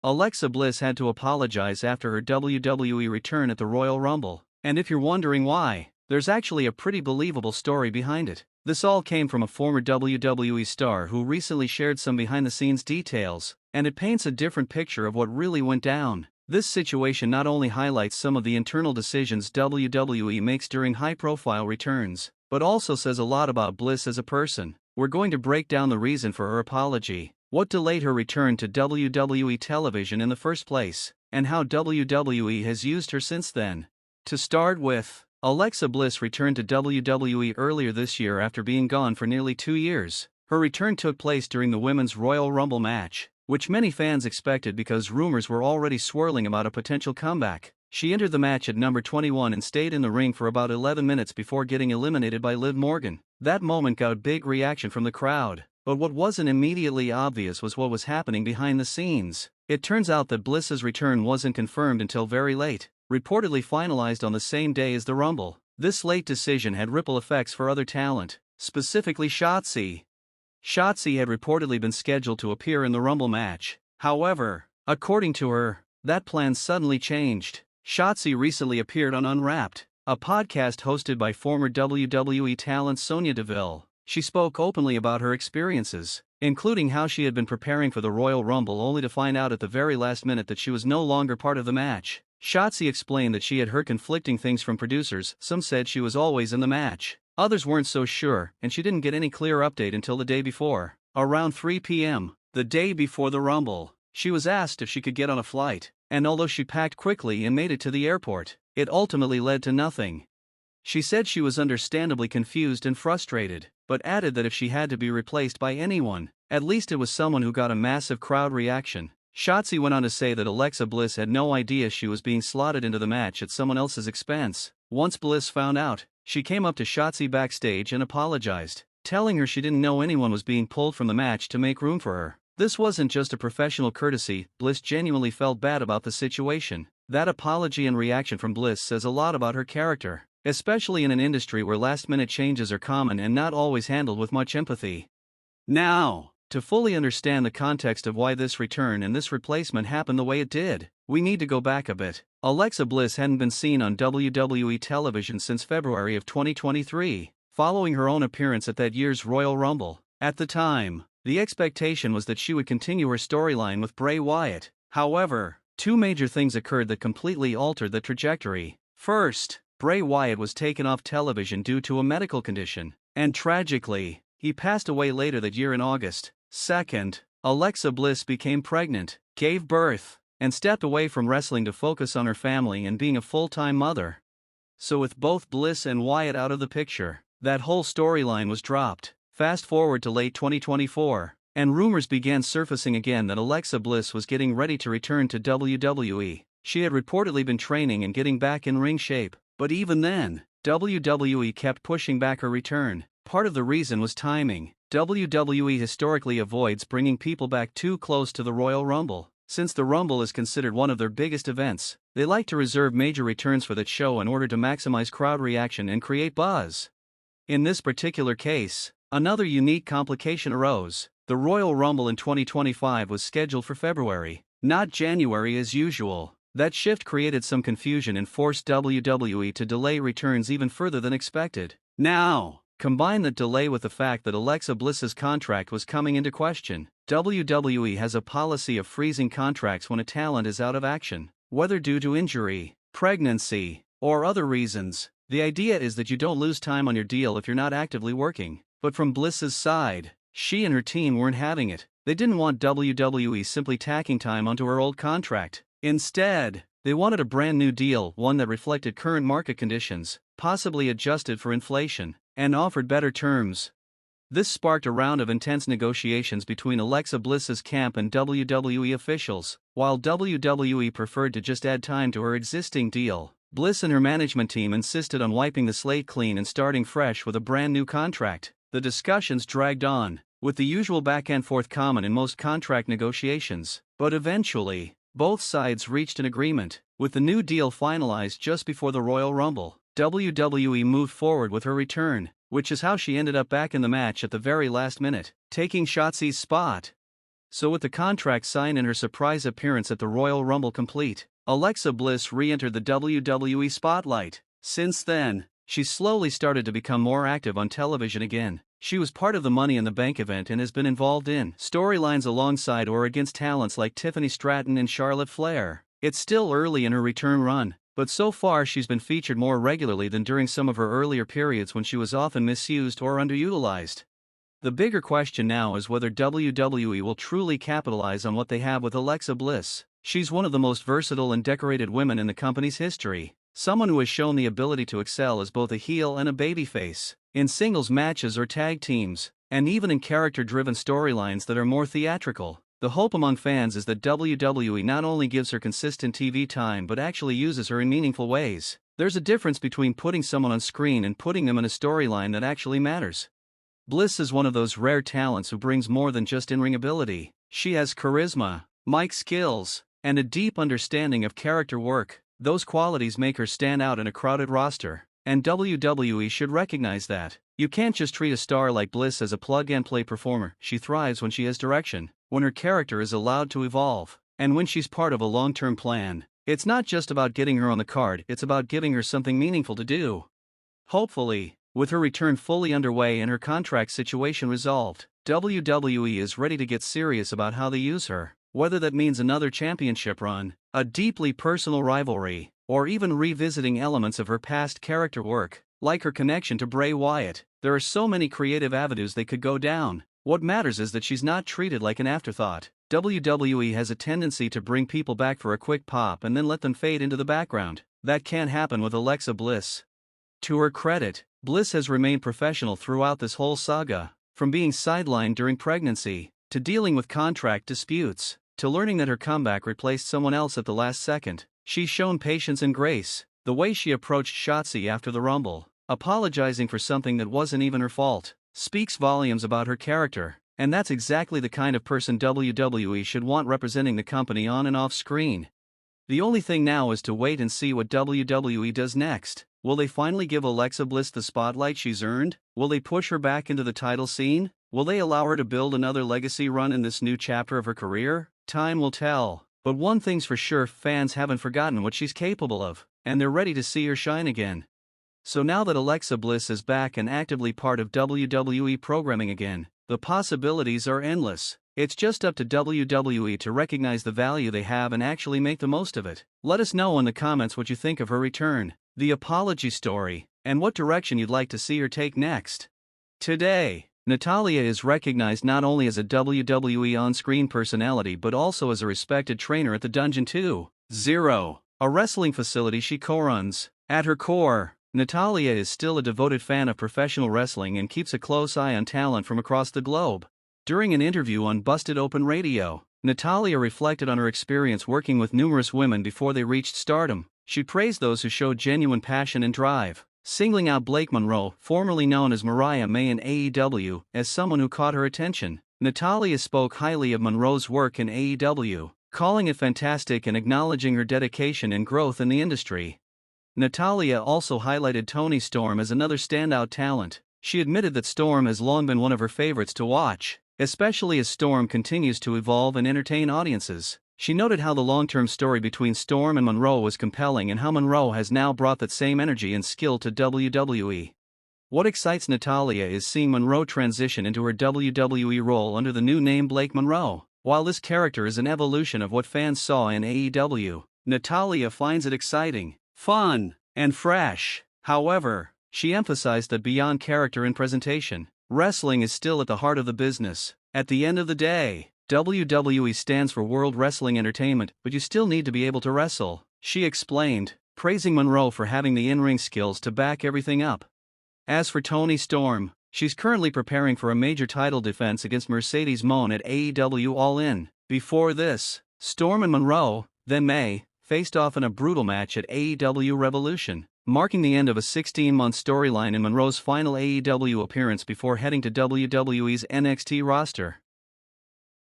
Alexa Bliss had to apologize after her WWE return at the Royal Rumble. And if you're wondering why, there's actually a pretty believable story behind it. This all came from a former WWE star who recently shared some behind-the-scenes details, and it paints a different picture of what really went down. This situation not only highlights some of the internal decisions WWE makes during high-profile returns, but also says a lot about Bliss as a person. We're going to break down the reason for her apology, what delayed her return to WWE television in the first place, and how WWE has used her since then. To start with, Alexa Bliss returned to WWE earlier this year after being gone for nearly 2 years. Her return took place during the Women's Royal Rumble match, which many fans expected because rumors were already swirling about a potential comeback. She entered the match at number 21 and stayed in the ring for about 11 minutes before getting eliminated by Liv Morgan. That moment got big reaction from the crowd, but what wasn't immediately obvious was what was happening behind the scenes. It turns out that Bliss's return wasn't confirmed until very late, reportedly finalized on the same day as the Rumble. This late decision had ripple effects for other talent, specifically Shotzi. Shotzi had reportedly been scheduled to appear in the Rumble match. However, according to her, that plan suddenly changed. Shotzi recently appeared on Unwrapped, a podcast hosted by former WWE talent Sonya Deville. She spoke openly about her experiences, including how she had been preparing for the Royal Rumble only to find out at the very last minute that she was no longer part of the match. Shotzi explained that she had heard conflicting things from producers. Some said she was always in the match, others weren't so sure, and she didn't get any clear update until the day before. Around 3 p.m., the day before the Rumble, she was asked if she could get on a flight, and although she packed quickly and made it to the airport, it ultimately led to nothing. She said she was understandably confused and frustrated, but added that if she had to be replaced by anyone, at least it was someone who got a massive crowd reaction. Shotzi went on to say that Alexa Bliss had no idea she was being slotted into the match at someone else's expense. Once Bliss found out, she came up to Shotzi backstage and apologized, telling her she didn't know anyone was being pulled from the match to make room for her. This wasn't just a professional courtesy. Bliss genuinely felt bad about the situation. That apology and reaction from Bliss says a lot about her character, especially in an industry where last-minute changes are common and not always handled with much empathy. Now, to fully understand the context of why this return and this replacement happened the way it did, we need to go back a bit. Alexa Bliss hadn't been seen on WWE television since February of 2023, following her own appearance at that year's Royal Rumble. At the time, the expectation was that she would continue her storyline with Bray Wyatt. However, two major things occurred that completely altered the trajectory. First, Bray Wyatt was taken off television due to a medical condition, and tragically, he passed away later that year in August. Second, Alexa Bliss became pregnant, gave birth, and stepped away from wrestling to focus on her family and being a full-time mother. So with both Bliss and Wyatt out of the picture, that whole storyline was dropped. Fast forward to late 2024, and rumors began surfacing again that Alexa Bliss was getting ready to return to WWE. She had reportedly been training and getting back in ring shape, but even then, WWE kept pushing back her return. Part of the reason was timing. WWE historically avoids bringing people back too close to the Royal Rumble. Since the Rumble is considered one of their biggest events, they like to reserve major returns for that show in order to maximize crowd reaction and create buzz. In this particular case, another unique complication arose. The Royal Rumble in 2025 was scheduled for February, not January as usual. That shift created some confusion and forced WWE to delay returns even further than expected. Now, combine that delay with the fact that Alexa Bliss's contract was coming into question. WWE has a policy of freezing contracts when a talent is out of action, whether due to injury, pregnancy, or other reasons. The idea is that you don't lose time on your deal if you're not actively working. But from Bliss's side, she and her team weren't having it. They didn't want WWE simply tacking time onto her old contract. Instead, they wanted a brand new deal, one that reflected current market conditions, possibly adjusted for inflation, and offered better terms. This sparked a round of intense negotiations between Alexa Bliss's camp and WWE officials. While WWE preferred to just add time to her existing deal, Bliss and her management team insisted on wiping the slate clean and starting fresh with a brand new contract. The discussions dragged on, with the usual back and forth common in most contract negotiations, but eventually, both sides reached an agreement. With the new deal finalized just before the Royal Rumble, WWE moved forward with her return, which is how she ended up back in the match at the very last minute, taking Shotzi's spot. So with the contract signed and her surprise appearance at the Royal Rumble complete, Alexa Bliss re-entered the WWE spotlight. Since then, she's slowly started to become more active on television again. She was part of the Money in the Bank event and has been involved in storylines alongside or against talents like Tiffany Stratton and Charlotte Flair. It's still early in her return run, but so far she's been featured more regularly than during some of her earlier periods when she was often misused or underutilized. The bigger question now is whether WWE will truly capitalize on what they have with Alexa Bliss. She's one of the most versatile and decorated women in the company's history, someone who has shown the ability to excel as both a heel and a babyface, in singles matches or tag teams, and even in character-driven storylines that are more theatrical. The hope among fans is that WWE not only gives her consistent TV time but actually uses her in meaningful ways. There's a difference between putting someone on screen and putting them in a storyline that actually matters. Bliss is one of those rare talents who brings more than just in-ring ability. She has charisma, mic skills, and a deep understanding of character work. Those qualities make her stand out in a crowded roster, and WWE should recognize that. You can't just treat a star like Bliss as a plug-and-play performer. She thrives when she has direction, when her character is allowed to evolve, and when she's part of a long-term plan. It's not just about getting her on the card, it's about giving her something meaningful to do. Hopefully, with her return fully underway and her contract situation resolved, WWE is ready to get serious about how they use her, whether that means another championship run, a deeply personal rivalry, or even revisiting elements of her past character work, like her connection to Bray Wyatt. There are so many creative avenues they could go down. What matters is that she's not treated like an afterthought. WWE has a tendency to bring people back for a quick pop and then let them fade into the background. That can't happen with Alexa Bliss. To her credit, Bliss has remained professional throughout this whole saga, from being sidelined during pregnancy, to dealing with contract disputes, to learning that her comeback replaced someone else at the last second. She's shown patience and grace. The way she approached Shotzi after the Rumble, apologizing for something that wasn't even her fault, speaks volumes about her character, and that's exactly the kind of person WWE should want representing the company on and off screen. The only thing now is to wait and see what WWE does next. Will they finally give Alexa Bliss the spotlight she's earned? Will they push her back into the title scene? Will they allow her to build another legacy run in this new chapter of her career? Time will tell. But one thing's for sure, fans haven't forgotten what she's capable of, and they're ready to see her shine again. So now that Alexa Bliss is back and actively part of WWE programming again, the possibilities are endless. It's just up to WWE to recognize the value they have and actually make the most of it. Let us know in the comments what you think of her return, the apology story, and what direction you'd like to see her take next. Today, Natalya is recognized not only as a WWE on-screen personality but also as a respected trainer at the Dungeon 2.0, a wrestling facility she co-runs. At her core, Natalya is still a devoted fan of professional wrestling and keeps a close eye on talent from across the globe. During an interview on Busted Open Radio, Natalya reflected on her experience working with numerous women before they reached stardom. She praised those who showed genuine passion and drive, singling out Blake Monroe, formerly known as Mariah May in AEW, as someone who caught her attention. Natalya spoke highly of Monroe's work in AEW, calling it fantastic and acknowledging her dedication and growth in the industry. Natalya also highlighted Toni Storm as another standout talent. She admitted that Storm has long been one of her favorites to watch, especially as Storm continues to evolve and entertain audiences. She noted how the long-term story between Storm and Monroe was compelling and how Monroe has now brought that same energy and skill to WWE. What excites Natalya is seeing Monroe transition into her WWE role under the new name Blake Monroe. While this character is an evolution of what fans saw in AEW, Natalya finds it exciting, fun, and fresh. However, she emphasized that beyond character and presentation, wrestling is still at the heart of the business. At the end of the day, WWE stands for World Wrestling Entertainment, but you still need to be able to wrestle, she explained, praising Monroe for having the in-ring skills to back everything up. As for Toni Storm, she's currently preparing for a major title defense against Mercedes Moné at AEW All In. Before this, Storm and Monroe, then May, faced off in a brutal match at AEW Revolution, marking the end of a 16-month storyline in Monroe's final AEW appearance before heading to WWE's NXT roster.